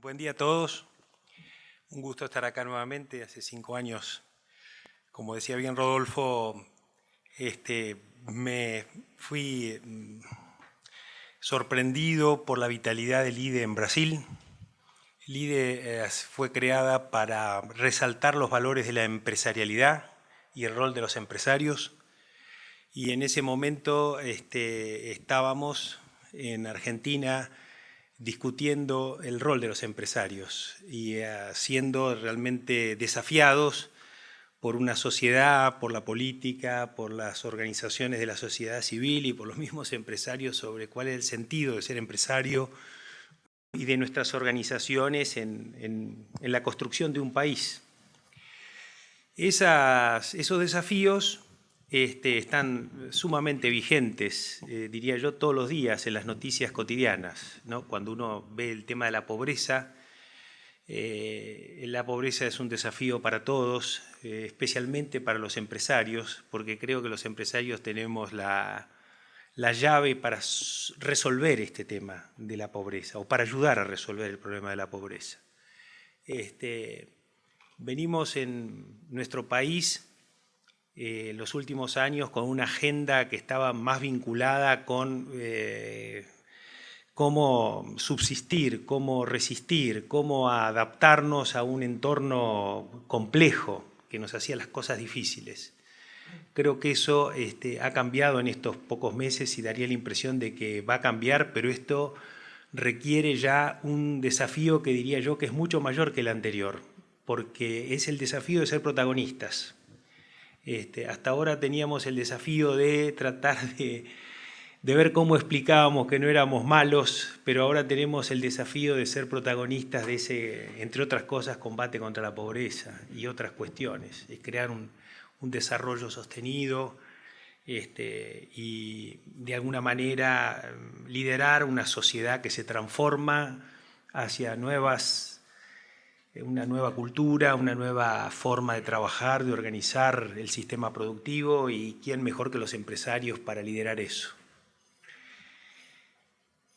Buen día a todos. Un gusto estar acá nuevamente. Hace 5 años, como decía bien Rodolfo, me fui sorprendido por la vitalidad del IDE en Brasil. El IDE fue creada para resaltar los valores de la empresarialidad y el rol de los empresarios. Y en ese momento estábamos en Argentina discutiendo el rol de los empresarios y siendo realmente desafiados por una sociedad, por la política, por las organizaciones de la sociedad civil y por los mismos empresarios sobre cuál es el sentido de ser empresario y de nuestras organizaciones en la construcción de un país. Esos desafíos están sumamente vigentes, diría yo, todos los días en las noticias cotidianas, ¿no? Cuando uno ve el tema de la pobreza es un desafío para todos, especialmente para los empresarios, porque creo que los empresarios tenemos la llave para resolver este tema de la pobreza o para ayudar a resolver el problema de la pobreza. Venimos en nuestro país los últimos años con una agenda que estaba más vinculada con cómo subsistir, cómo resistir, cómo adaptarnos a un entorno complejo que nos hacía las cosas difíciles. Creo que eso ha cambiado en estos pocos meses y daría la impresión de que va a cambiar, pero esto requiere ya un desafío que diría yo que es mucho mayor que el anterior, porque es el desafío de ser protagonistas. Hasta ahora teníamos el desafío de tratar de ver cómo explicábamos que no éramos malos, pero ahora tenemos el desafío de ser protagonistas de ese, entre otras cosas, combate contra la pobreza y otras cuestiones. Es crear un desarrollo sostenido y de alguna manera liderar una sociedad que se transforma hacia una nueva cultura, una nueva forma de trabajar, de organizar el sistema productivo, y quién mejor que los empresarios para liderar eso.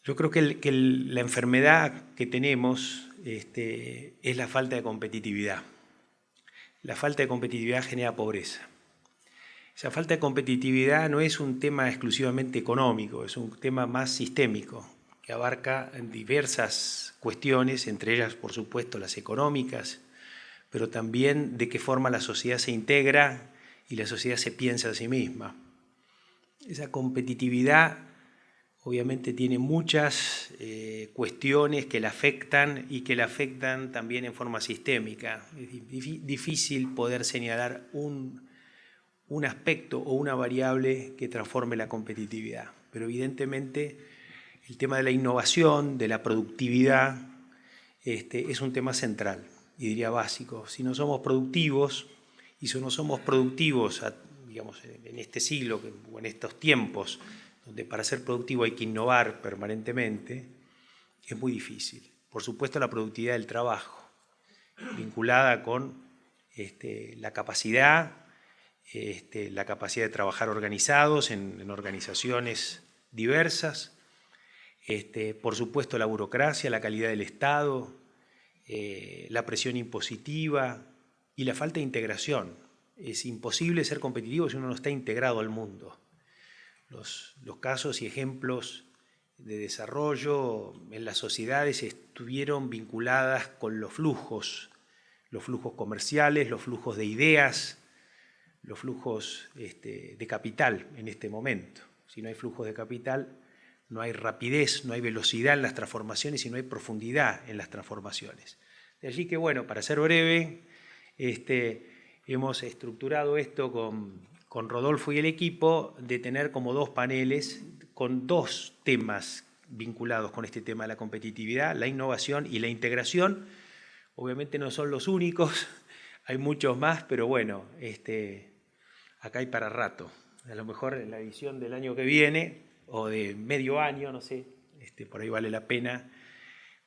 Yo creo que la enfermedad que tenemos es la falta de competitividad. La falta de competitividad genera pobreza. Esa falta de competitividad no es un tema exclusivamente económico, es un tema más sistémico, que abarca diversas cuestiones, entre ellas, por supuesto, las económicas, pero también de qué forma la sociedad se integra y la sociedad se piensa a sí misma. Esa competitividad obviamente tiene muchas cuestiones que la afectan y que la afectan también en forma sistémica. Es difícil poder señalar un aspecto o una variable que transforme la competitividad, pero evidentemente el tema de la innovación, de la productividad, es un tema central y diría básico. Si no somos productivos, y si no somos productivos, digamos, en este siglo o en estos tiempos, donde para ser productivo hay que innovar permanentemente, es muy difícil. Por supuesto, la productividad del trabajo, vinculada con la capacidad de trabajar organizados en organizaciones diversas, por supuesto la burocracia, la calidad del Estado, la presión impositiva y la falta de integración. Es imposible ser competitivo si uno no está integrado al mundo. Los casos y ejemplos de desarrollo en las sociedades estuvieron vinculadas con los flujos comerciales, los flujos de ideas, los flujos de capital en este momento. Si no hay flujos de capital, no hay rapidez, no hay velocidad en las transformaciones y no hay profundidad en las transformaciones. De allí que, bueno, para ser breve, hemos estructurado esto con Rodolfo y el equipo de tener como 2 paneles con 2 temas vinculados con este tema de la competitividad, la innovación y la integración. Obviamente no son los únicos, hay muchos más, pero bueno, acá hay para rato. A lo mejor en la edición del año que viene o de medio año, no sé, por ahí vale la pena,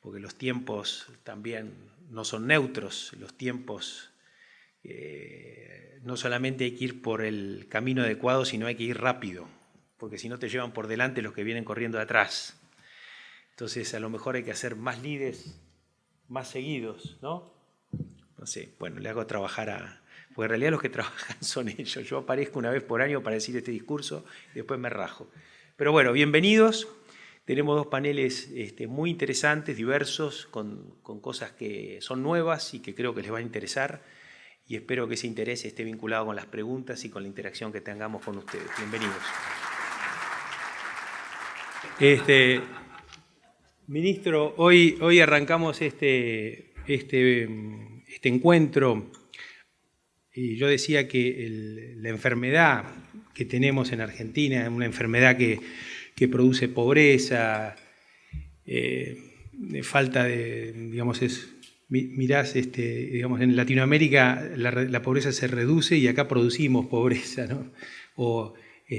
porque los tiempos también no son neutros, los tiempos no solamente hay que ir por el camino adecuado, sino hay que ir rápido, porque si no te llevan por delante los que vienen corriendo de atrás. Entonces a lo mejor hay que hacer más lides más seguidos, ¿no? No sé, bueno, le hago trabajar porque en realidad los que trabajan son ellos. Yo aparezco una vez por año para decir este discurso y después me rajo. Pero bueno, bienvenidos. Tenemos dos paneles muy interesantes, diversos, con cosas que son nuevas y que creo que les va a interesar. Y espero que ese interés esté vinculado con las preguntas y con la interacción que tengamos con ustedes. Bienvenidos. Ministro, hoy arrancamos este encuentro y yo decía que la enfermedad que tenemos en Argentina es una enfermedad que produce pobreza, falta de, digamos, mirás, digamos, en Latinoamérica la pobreza se reduce y acá producimos pobreza, ¿no? O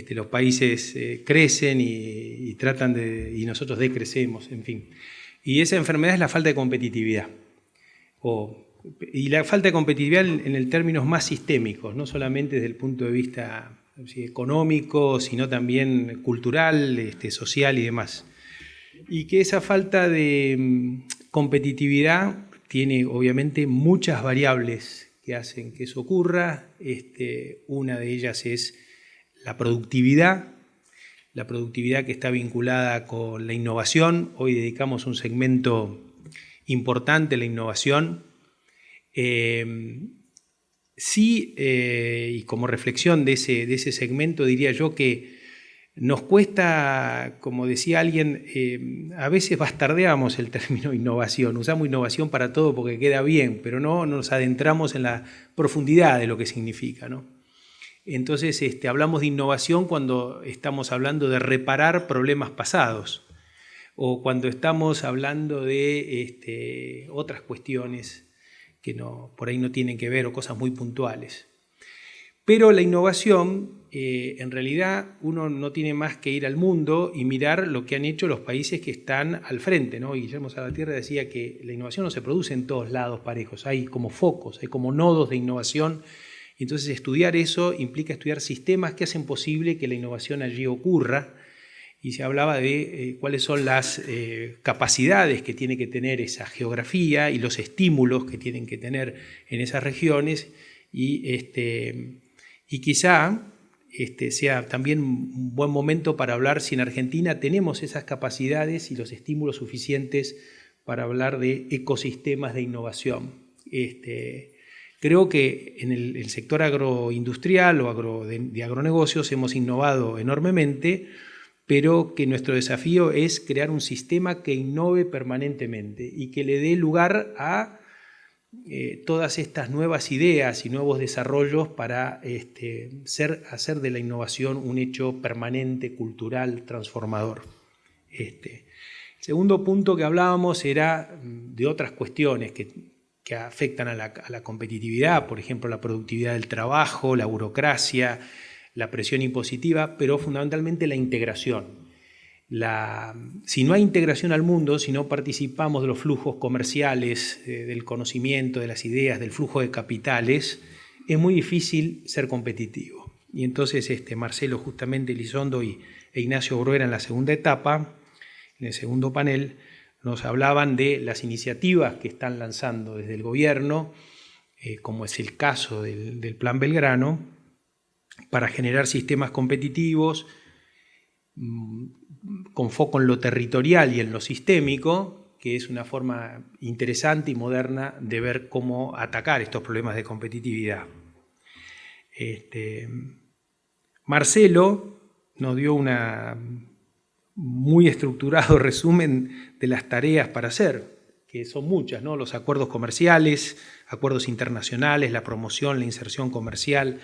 los países crecen y tratan y nosotros decrecemos, en fin. Y esa enfermedad es la falta de competitividad. Y la falta de competitividad en términos más sistémicos, no solamente desde el punto de vista económico, sino también cultural, social y demás. Y que esa falta de competitividad tiene obviamente muchas variables que hacen que eso ocurra. Una de ellas es la productividad que está vinculada con la innovación. Hoy dedicamos un segmento importante a la innovación. Sí, y como reflexión de ese segmento diría yo que nos cuesta, como decía alguien, a veces bastardeamos el término innovación, usamos innovación para todo porque queda bien, pero no nos adentramos en la profundidad de lo que significa, ¿no? Entonces hablamos de innovación cuando estamos hablando de reparar problemas pasados o cuando estamos hablando de otras cuestiones que por ahí no tienen que ver o cosas muy puntuales. Pero la innovación, en realidad, uno no tiene más que ir al mundo y mirar lo que han hecho los países que están al frente, ¿no? Y Guillermo Salvatierra decía que la innovación no se produce en todos lados parejos, hay como focos, hay como nodos de innovación. Entonces, estudiar eso implica estudiar sistemas que hacen posible que la innovación allí ocurra. Y se hablaba de cuáles son las capacidades que tiene que tener esa geografía y los estímulos que tienen que tener en esas regiones y quizá sea también un buen momento para hablar si en Argentina tenemos esas capacidades y los estímulos suficientes para hablar de ecosistemas de innovación. Creo que en el sector agroindustrial o de agronegocios hemos innovado enormemente, pero que nuestro desafío es crear un sistema que innove permanentemente y que le dé lugar a todas estas nuevas ideas y nuevos desarrollos para hacer de la innovación un hecho permanente, cultural, transformador. El segundo punto que hablábamos era de otras cuestiones que afectan a la competitividad, por ejemplo, la productividad del trabajo, la burocracia, la presión impositiva, pero fundamentalmente la integración. Si no hay integración al mundo, si no participamos de los flujos comerciales, del conocimiento, de las ideas, del flujo de capitales, es muy difícil ser competitivo. Y entonces Marcelo justamente Elizondo e Ignacio Bruera en la segunda etapa, en el segundo panel, nos hablaban de las iniciativas que están lanzando desde el gobierno, como es el caso del Plan Belgrano, para generar sistemas competitivos con foco en lo territorial y en lo sistémico, que es una forma interesante y moderna de ver cómo atacar estos problemas de competitividad. Marcelo nos dio un muy estructurado resumen de las tareas para hacer, que son muchas, ¿no? Los acuerdos comerciales, acuerdos internacionales, la promoción, la inserción comercial,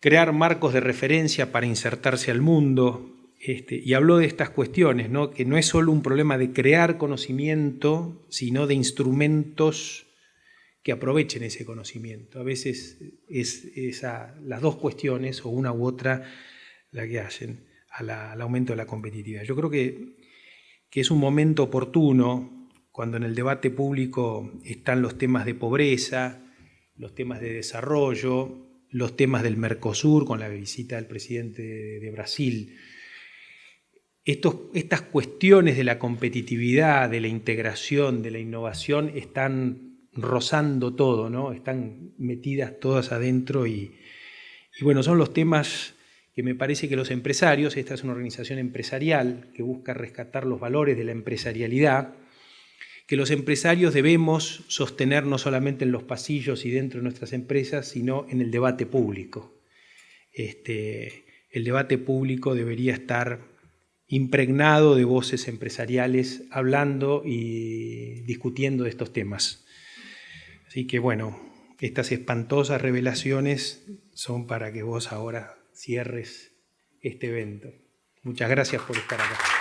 crear marcos de referencia para insertarse al mundo, y habló de estas cuestiones, ¿no? Que no es solo un problema de crear conocimiento, sino de instrumentos que aprovechen ese conocimiento. A veces es las dos cuestiones, o una u otra, la que hacen al aumento de la competitividad. Yo creo que es un momento oportuno cuando en el debate público están los temas de pobreza, los temas de desarrollo, los temas del Mercosur, con la visita del presidente de Brasil, estas cuestiones de la competitividad, de la integración, de la innovación, están rozando todo, ¿no? Están metidas todas adentro y bueno, son los temas que me parece que los empresarios, esta es una organización empresarial que busca rescatar los valores de la empresarialidad, que los empresarios debemos sostener no solamente en los pasillos y dentro de nuestras empresas, sino en el debate público. El debate público debería estar impregnado de voces empresariales hablando y discutiendo de estos temas. Así que bueno, estas espantosas revelaciones son para que vos ahora cierres este evento. Muchas gracias por estar acá.